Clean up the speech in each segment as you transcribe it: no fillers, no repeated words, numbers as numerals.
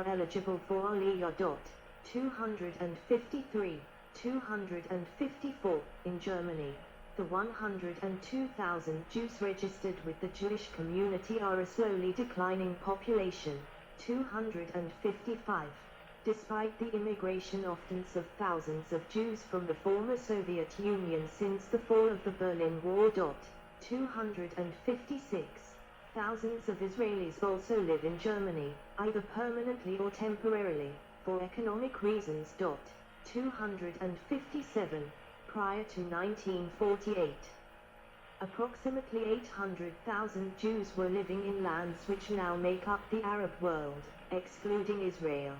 eligible for Aliyah. 253, 254, in Germany. The 102,000 Jews registered with the Jewish community are a slowly declining population. 255. Despite the immigration often of thousands of Jews from the former Soviet Union since the fall of the Berlin Wall. 256. Thousands of Israelis also live in Germany, either permanently or temporarily, for economic reasons. 257. Prior to 1948, approximately 800,000 Jews were living in lands which now make up the Arab world, excluding Israel.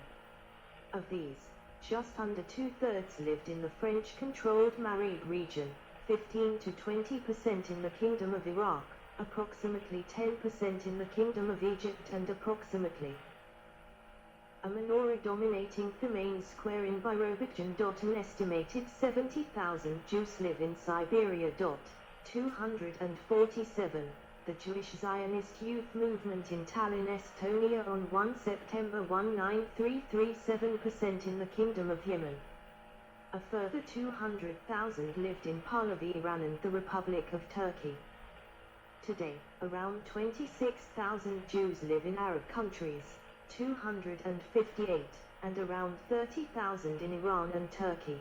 Of these, just under two-thirds lived in the French-controlled Maghreb region, 15 to 20% in the Kingdom of Iraq, approximately 10% in the Kingdom of Egypt, and approximately a menorah dominating Themain Square in Birobidzhan. An estimated 70,000 Jews live in Siberia. 247. The Jewish Zionist Youth Movement in Tallinn, Estonia on 1 September 19337% in the Kingdom of Yemen. A further 200,000 lived in Pahlavi, Iran and the Republic of Turkey. Today, around 26,000 Jews live in Arab countries, 258, and around 30,000 in Iran and Turkey.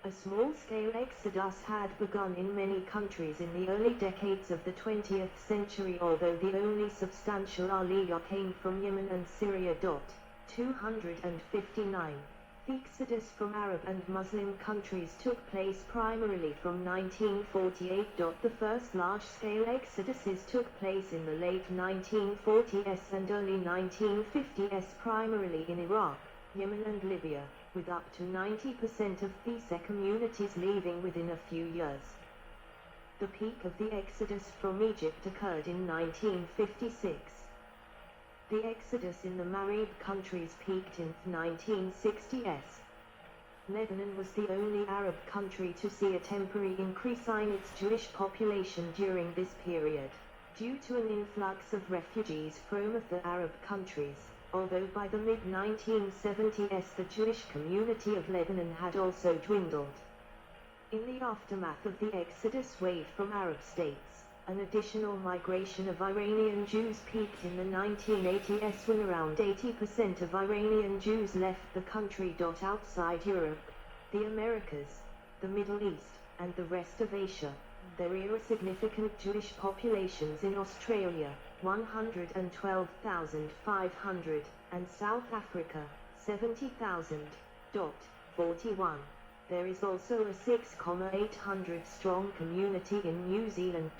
A small-scale exodus had begun in many countries in the early decades of the 20th century, although the only substantial Aliyah came from Yemen and Syria. 259. The exodus from Arab and Muslim countries took place primarily from 1948. The first large-scale exoduses took place in the late 1940s and early 1950s, primarily in Iraq, Yemen and Libya, with up to 90% of these communities leaving within a few years. The peak of the exodus from Egypt occurred in 1956. The exodus in the Maghreb countries peaked in 1960s. Lebanon was the only Arab country to see a temporary increase in its Jewish population during this period, due to an influx of refugees from other Arab countries, although by the mid-1970s the Jewish community of Lebanon had also dwindled. In the aftermath of the exodus wave from Arab states, an additional migration of Iranian Jews peaked in the 1980s when around 80% of Iranian Jews left the country. Outside Europe, the Americas, the Middle East, and the rest of Asia, there are significant Jewish populations in Australia, 112,500, and South Africa, 70,000. 41. There is also a 6,800 strong community in New Zealand.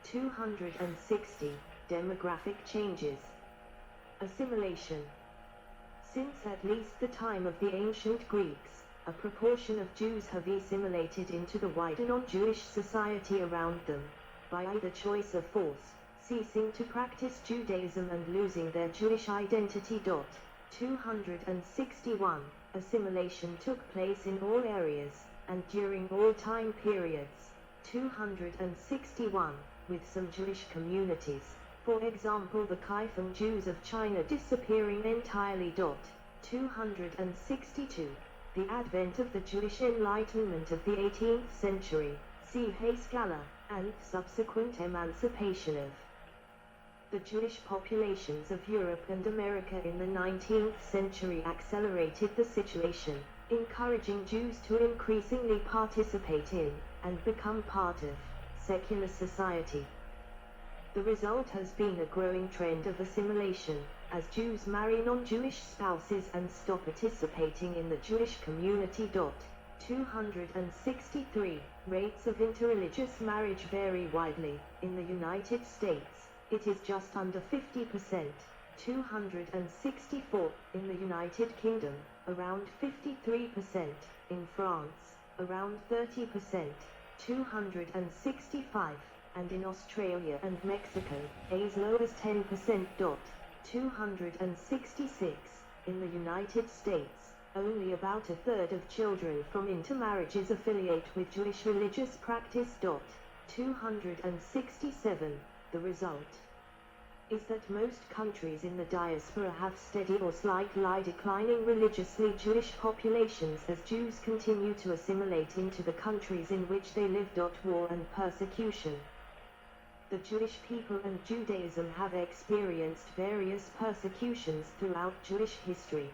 260. Demographic changes. Assimilation. Since at least the time of the ancient Greeks, a proportion of Jews have assimilated into the wider non-Jewish society around them, by either choice or force, ceasing to practice Judaism and losing their Jewish identity. 261. Assimilation took place in all areas, and during all time periods. 261. With some Jewish communities, for example the Kaifeng Jews of China, disappearing entirely. 262. The advent of the Jewish Enlightenment of the 18th century, see Haskalah, and subsequent emancipation of the Jewish populations of Europe and America in the 19th century accelerated the situation, encouraging Jews to increasingly participate in, and become part of, secular society. The result has been a growing trend of assimilation, as Jews marry non-Jewish spouses and stop participating in the Jewish community. 263. Rates of interreligious marriage vary widely. In the United States, it is just under 50%. 264. In the United Kingdom, around 53%. In France, around 30%. 265. And in Australia and Mexico, as low as 10%. 266. In the United States, only about a third of children from intermarriages affiliate with Jewish religious practice. 267. The result. is that most countries in the diaspora have steady or slightly declining religiously Jewish populations as Jews continue to assimilate into the countries in which they live. War and persecution. The Jewish people and Judaism have experienced various persecutions throughout Jewish history.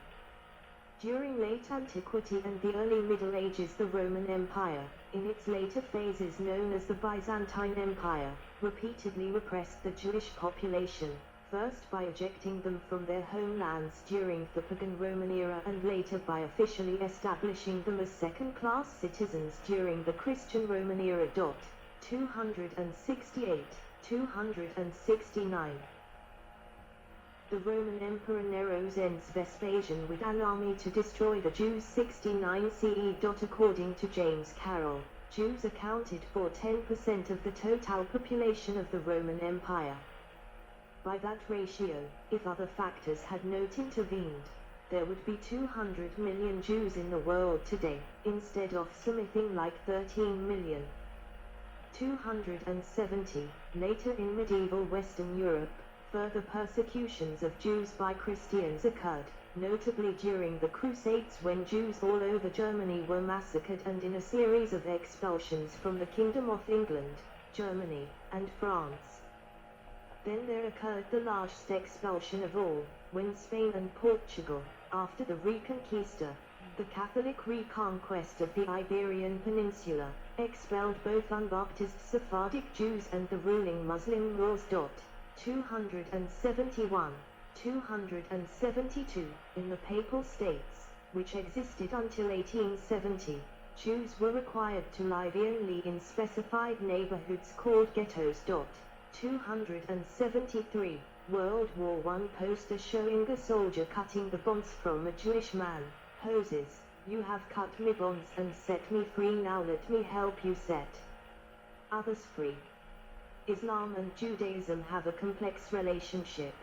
During late antiquity and the early Middle Ages, the Roman Empire, in its later phases known as the Byzantine Empire, repeatedly repressed the Jewish population, first by ejecting them from their homelands during the pagan Roman era and later by officially establishing them as second-class citizens during the Christian Roman era. 268, 269. The Roman Emperor Nero sends Vespasian with an army to destroy the Jews. 69 CE. According to James Carroll, Jews accounted for 10% of the total population of the Roman Empire. By that ratio, if other factors had not intervened, there would be 200 million Jews in the world today, instead of something like 13 million. 270. Later in medieval Western Europe, further persecutions of Jews by Christians occurred, notably during the Crusades when Jews all over Germany were massacred and in a series of expulsions from the Kingdom of England, Germany, and France. Then there occurred the largest expulsion of all, when Spain and Portugal, after the Reconquista, the Catholic reconquest of the Iberian Peninsula, expelled both Anabaptist Sephardic Jews and the ruling Muslim Moors. 271, 272. In the Papal States, which existed until 1870, Jews were required to live only in specified neighborhoods called ghettos. 273. World War I poster showing a soldier cutting the bonds from a Jewish man, poses, "You have cut me bonds and set me free, now let me help you set others free." Islam and Judaism have a complex relationship.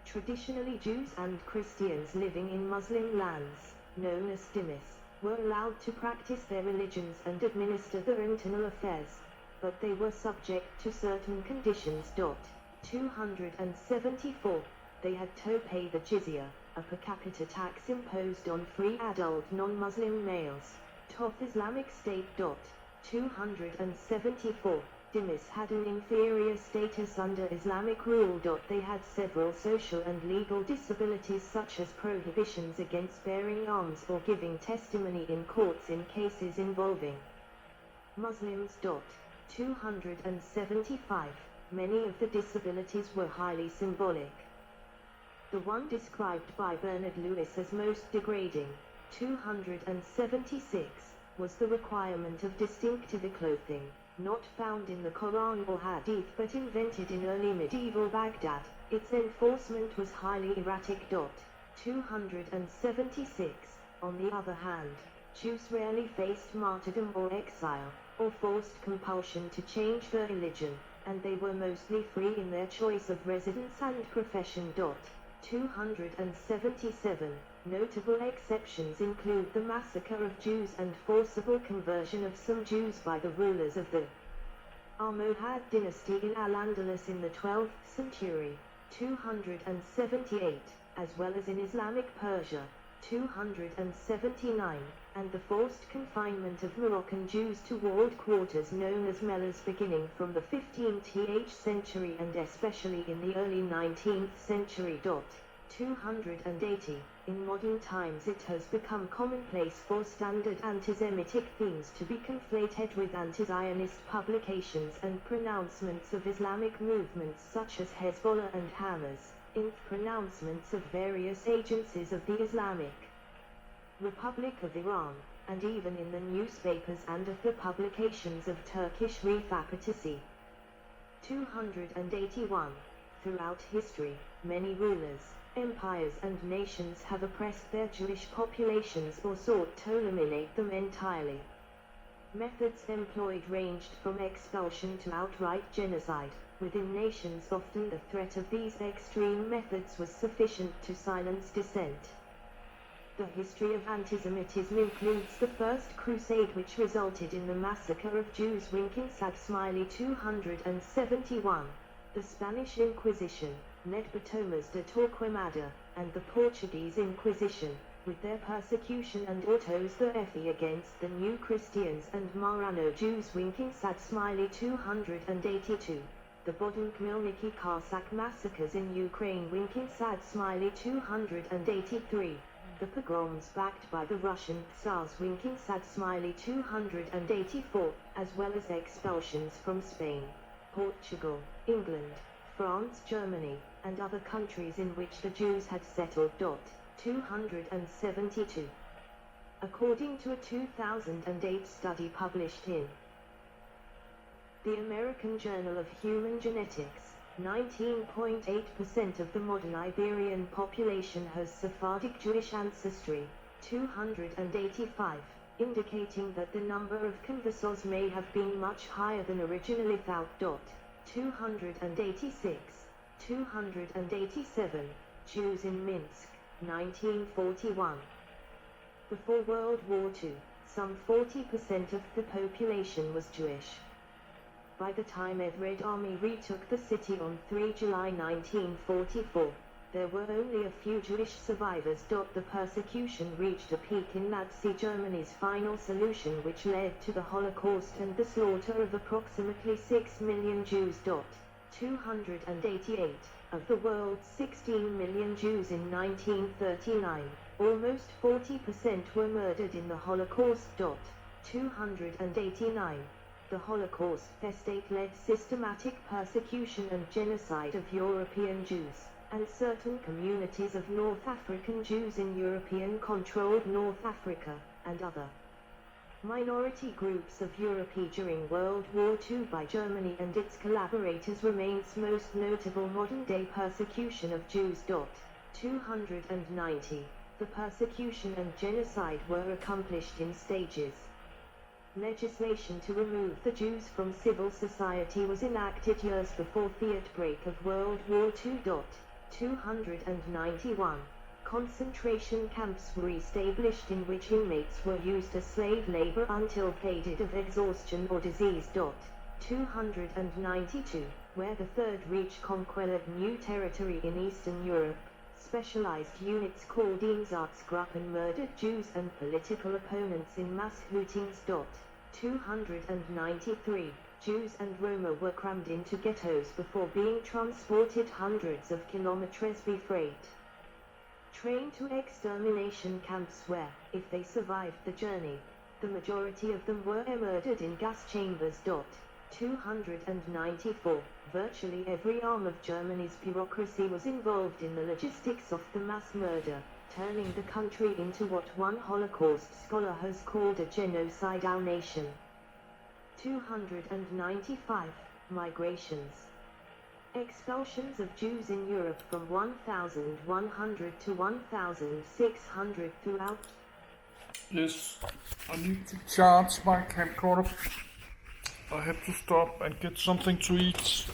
Traditionally, Jews and Christians living in Muslim lands, known as dhimmis, were allowed to practice their religions and administer their internal affairs, but they were subject to certain conditions. 274. They had to pay the jizya, a per capita tax imposed on free adult non-Muslim males. Islamic State. 274. Dhimmis had an inferior status under Islamic rule. They had several social and legal disabilities such as prohibitions against bearing arms or giving testimony in courts in cases involving Muslims. 275. Many of the disabilities were highly symbolic. The one described by Bernard Lewis as most degrading, 276, was the requirement of distinctive clothing, not found in the Quran or Hadith but invented in early medieval Baghdad. Its enforcement was highly erratic. 276. On the other hand, Jews rarely faced martyrdom or exile, or forced compulsion to change their religion, and they were mostly free in their choice of residence and profession. 277. Notable exceptions include the massacre of Jews and forcible conversion of some Jews by the rulers of the Almohad dynasty in Al-Andalus in the 12th century, 278, as well as in Islamic Persia, 279, and the forced confinement of Moroccan Jews to walled quarters known as mellahs beginning from the 15th century and especially in the early 19th century. 280. In modern times it has become commonplace for standard anti-Semitic themes to be conflated with anti-Zionist publications and pronouncements of Islamic movements such as Hezbollah and Hamas, in pronouncements of various agencies of the Islamic Republic of Iran, and even in the newspapers and of the publications of Turkish Rifakatisi. 281. Throughout history, many rulers, empires and nations have oppressed their Jewish populations or sought to eliminate them entirely. Methods employed ranged from expulsion to outright genocide. Within nations often the threat of these extreme methods was sufficient to silence dissent. The history of antisemitism includes the First Crusade, which resulted in the massacre of Jews. Winkinsag Smiley. 271. the Spanish Inquisition, led by Tomás de Torquemada, and the Portuguese Inquisition, with their persecution and autos the FE against the New Christians and Marano Jews. Winking Sad Smiley 282. The Bodenk-Khmelnytsky Cossack massacres in Ukraine. Winking Sad Smiley 283. The pogroms backed by the Russian Tsars. Winking Sad Smiley 284, as well as expulsions from Spain, Portugal, England, France, Germany, and other countries in which the Jews had settled. 272. According to a 2008 study published in the American Journal of Human Genetics, 19.8% of the modern Iberian population has Sephardic Jewish ancestry. 285, indicating that the number of conversos may have been much higher than originally thought. 286, 287, Jews in Minsk, 1941. Before World War II, some 40% of the population was Jewish. By the time the Red Army retook the city on 3 July 1944, there were only a few Jewish survivors. The persecution reached a peak in Nazi Germany's final solution, which led to the Holocaust and the slaughter of approximately 6 million Jews. 288. Of the world's 16 million Jews in 1939, almost 40% were murdered in the Holocaust. 289. The Holocaust led systematic persecution and genocide of European Jews, and certain communities of North African Jews in European-controlled North Africa, and other minority groups of Europe during World War II by Germany and its collaborators. Remains most notable modern-day persecution of Jews. 290. The persecution and genocide were accomplished in stages. Legislation to remove the Jews from civil society was enacted years before the outbreak of World War II. 291. Concentration camps were established in which inmates were used as slave labor until they died of exhaustion or disease. 292. Where the Third Reich conquered new territory in Eastern Europe, specialized units called Einsatzgruppen murdered Jews and political opponents in mass shootings. 293. Jews and Roma were crammed into ghettos before being transported hundreds of kilometers by freight train to extermination camps where, if they survived the journey, the majority of them were murdered in gas chambers. 294. Virtually every arm of Germany's bureaucracy was involved in the logistics of the mass murder, turning the country into what one Holocaust scholar has called a genocidal nation. 295. Migrations. Expulsions of Jews in Europe from 1100 to 1600 throughout. Yes, I need to charge my camcorder. I have to stop and get something to eat.